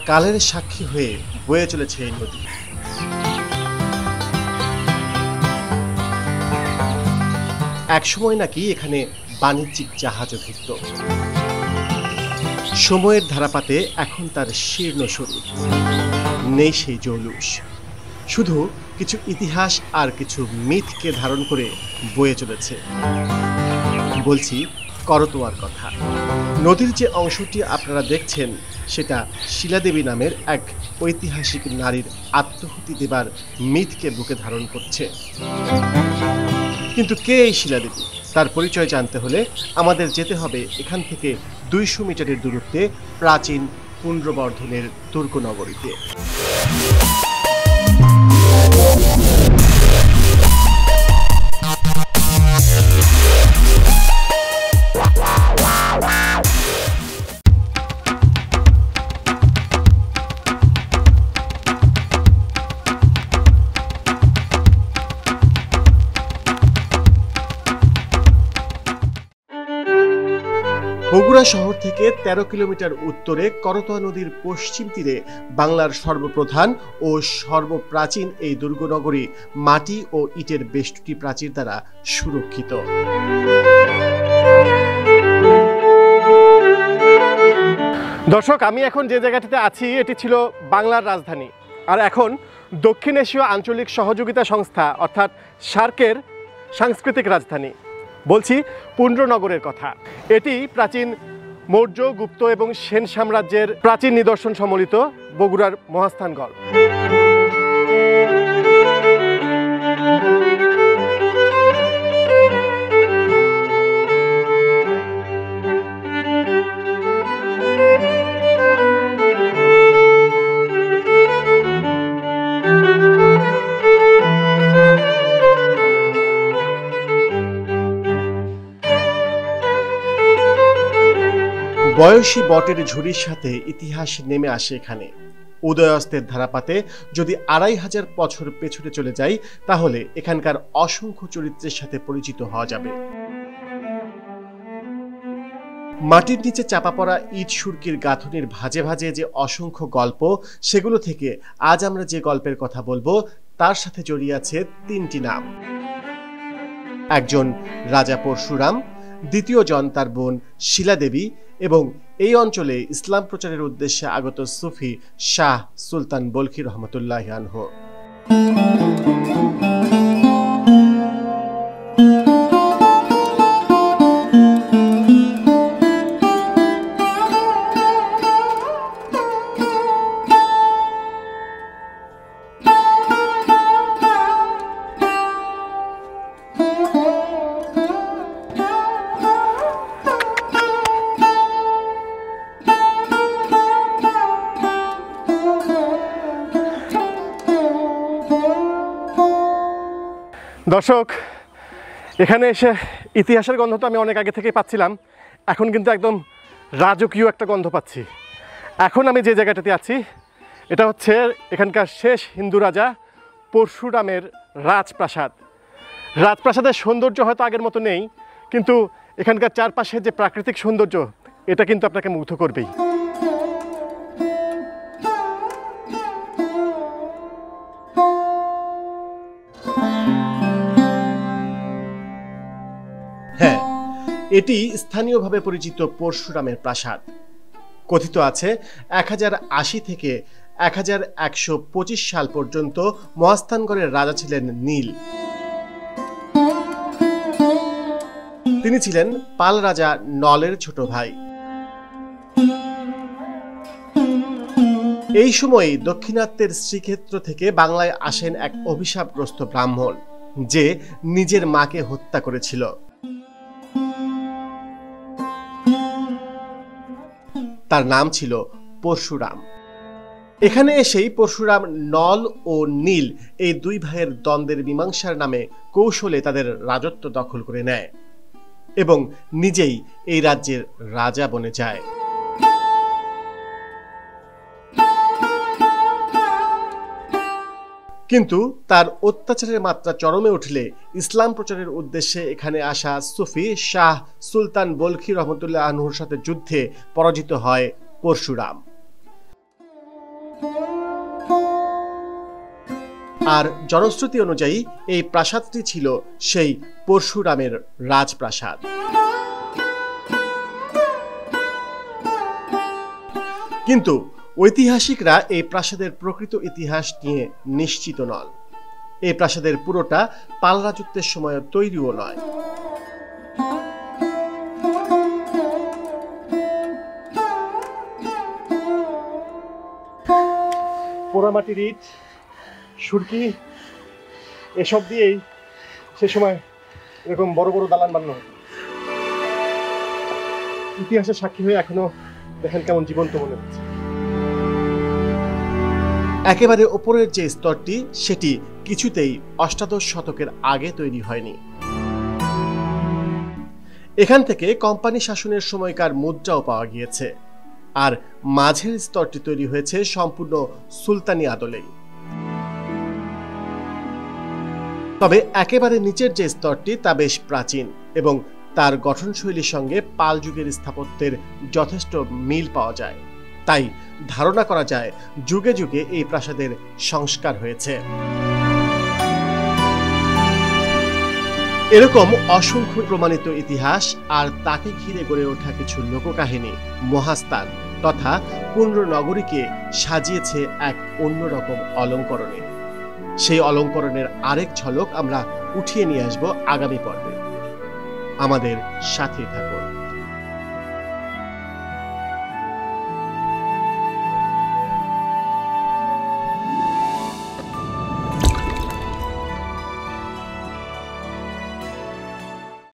কালের সাক্ষী হয়ে বয়ে চলেছে এই নদী। একসময় নাকি এখানে বাণিজ্যিক জাহাজও ভিড়ত। সময়ের ধারাপাতে এখন তার শীর্ণ স্বরূপ, নেই সেই জৌলুস, শুধু কিছু ইতিহাস আর কিছু মিথকে ধারণ করে বয়ে চলেছে। বলছি করতোয়ার কথা। নদীর যে অংশটি আপনারা দেখছেন সেটা শিলাদেবী নামের এক ঐতিহাসিক নারীর আত্মহুতি দেবার মিথকে বুকে ধারণ করছে। কিন্তু কে এই শিলাদেবী, তার পরিচয় জানতে হলে আমাদের যেতে হবে এখান থেকে 200 মিটারের দূরত্বে প্রাচীন পুন্ড্রবর্ধনের দুর্গনগরীতে। বগুড়া শহর থেকে 13 কিলোমিটার উত্তরে করতোয়া নদীর পশ্চিম তীরে বাংলার সর্বপ্রধান ও সর্বপ্রাচীন এই দুর্গনগরী মাটি ও ইটের বেষ্টনী প্রাচীর দ্বারা সুরক্ষিত। দর্শক, আমি এখন যে জায়গাটিতে আছি এটি ছিল বাংলার রাজধানী, আর এখন দক্ষিণ এশীয় আঞ্চলিক সহযোগিতা সংস্থা অর্থাৎ সার্কের সাংস্কৃতিক রাজধানী। বলছি পুন্ড্রনগরের কথা। এটি প্রাচীন মৌর্য, গুপ্ত এবং সেন সাম্রাজ্যের প্রাচীন নিদর্শন সম্বলিত বগুড়ার মহাস্থানগড়। বয়সী বটের ঝুড়ির সাথে ইতিহাস নেমে আসে এখানে। উদয়াস্তের ধারাপাতে যদি 2500 বছর পেছনে চলে যাই তাহলে এখানকার অসংখ্য চরিত্রের সাথে পরিচিত হওয়া যাবে। মাটির নিচে চাপা পড়া ইট সুরকির গাঁথনির ভাঁজে ভাঁজে যে অসংখ্য গল্প, সেগুলো থেকে আজ আমরা যে গল্পের কথা বলবো তার সাথে জড়িয়ে আছে 3টি নাম। একজন রাজা পরশুরাম, দ্বিতীয় জন তার বোন শিলাদেবী এবং এই অঞ্চলে ইসলাম প্রচারের উদ্দেশ্যে আগত সুফি শাহ সুলতান বলখি রহমতুল্লাহ আনহু। দর্শক, এখানে এসে ইতিহাসের গন্ধ তো আমি অনেক আগে থেকেই পাচ্ছিলাম, এখন কিন্তু একদম রাজকীয় একটা গন্ধ পাচ্ছি। এখন আমি যে জায়গাটাতে আছি এটা হচ্ছে এখানকার শেষ হিন্দু রাজা পরশুরামের রাজপ্রাসাদ। রাজপ্রাসাদের সৌন্দর্য হয়তো আগের মতো নেই, কিন্তু এখানকার চারপাশে যে প্রাকৃতিক সৌন্দর্য এটা কিন্তু আপনাকে মুগ্ধ করবেই। হ্যাঁ, এটি স্থানীয়ভাবে পরিচিত পরশুরামের প্রাসাদ। কথিত আছে 1080 থেকে 1125 সাল পর্যন্ত মহাস্থানগড়ের রাজা ছিলেন নীল। তিনি ছিলেন পাল রাজা নলের ছোট ভাই। এই সময় দক্ষিণাত্যের শ্রীক্ষেত্র থেকে বাংলায় আসেন এক অভিশাপগ্রস্ত ব্রাহ্মণ, যে নিজের মাকে হত্যা করেছিল। তার নাম ছিল পরশুরাম। এখানে এসেই পরশুরাম নল ও নীল এই দুই ভাইয়ের দ্বন্দ্বের মীমাংসার নামে কৌশলে তাদের রাজত্ব দখল করে নেয় এবং নিজেই এই রাজ্যের রাজা বনে যায়। কিন্তু তার অত্যাচারের মাত্রা চরমে উঠলে ইসলাম প্রচারের উদ্দেশ্যে এখানে আসা সুফি শাহ সুলতান বলখি রহমতুল্লাহ আনহুর সাথে যুদ্ধে পরাজিত হয় পরশুরাম। আর জনশ্রুতি অনুযায়ী এই প্রাসাদটি ছিল সেই পরশুরামের রাজপ্রাসাদ। কিন্তু ঐতিহাসিকরা এই প্রাসাদের প্রকৃত ইতিহাস নিয়ে নিশ্চিত নন। এই প্রাসাদের পুরোটা পাল রাজত্বের সময় তৈরিও নয়। পোড়ামাটির ইট, সুরকি এসব দিয়েই সে সময় এরকম বড় বড় দালান বানানো হতো। ইতিহাসের সাক্ষী হয়ে এখনো দেখেন কেমন জীবন্ত মনে হচ্ছে। একেবারে ওপরের যে স্তরটি সেটি কিছুতেই অষ্টাদশ শতকের আগে তৈরি হয়নি। এখান থেকে কোম্পানি শাসনের সময়কার মুদ্রাও পাওয়া গিয়েছে। আর মাঝের স্তরটি তৈরি হয়েছে সম্পূর্ণ সুলতানি আদলেই। তবে একেবারে নিচের যে স্তরটি তা বেশ প্রাচীন এবং তার গঠনশৈলীর সঙ্গে পাল যুগের স্থাপত্যের যথেষ্ট মিল পাওয়া যায়। তাই ধারণা করা যায় যুগে যুগে এই প্রাসাদের সংস্কার হয়েছে। এরকম অসংখ্য প্রমাণিত ইতিহাস আর তাকে ঘিরে গড়ে ওঠা কিছু লোককাহিনী মহাস্থান তথা পুণ্যনগরীকে সাজিয়েছে এক অন্যরকম অলঙ্করণে। সেই অলঙ্করণের আরেক ঝলক আমরা উঠিয়ে নিয়ে আসব আগামী পর্বে। আমাদের সাথেই থাকুন।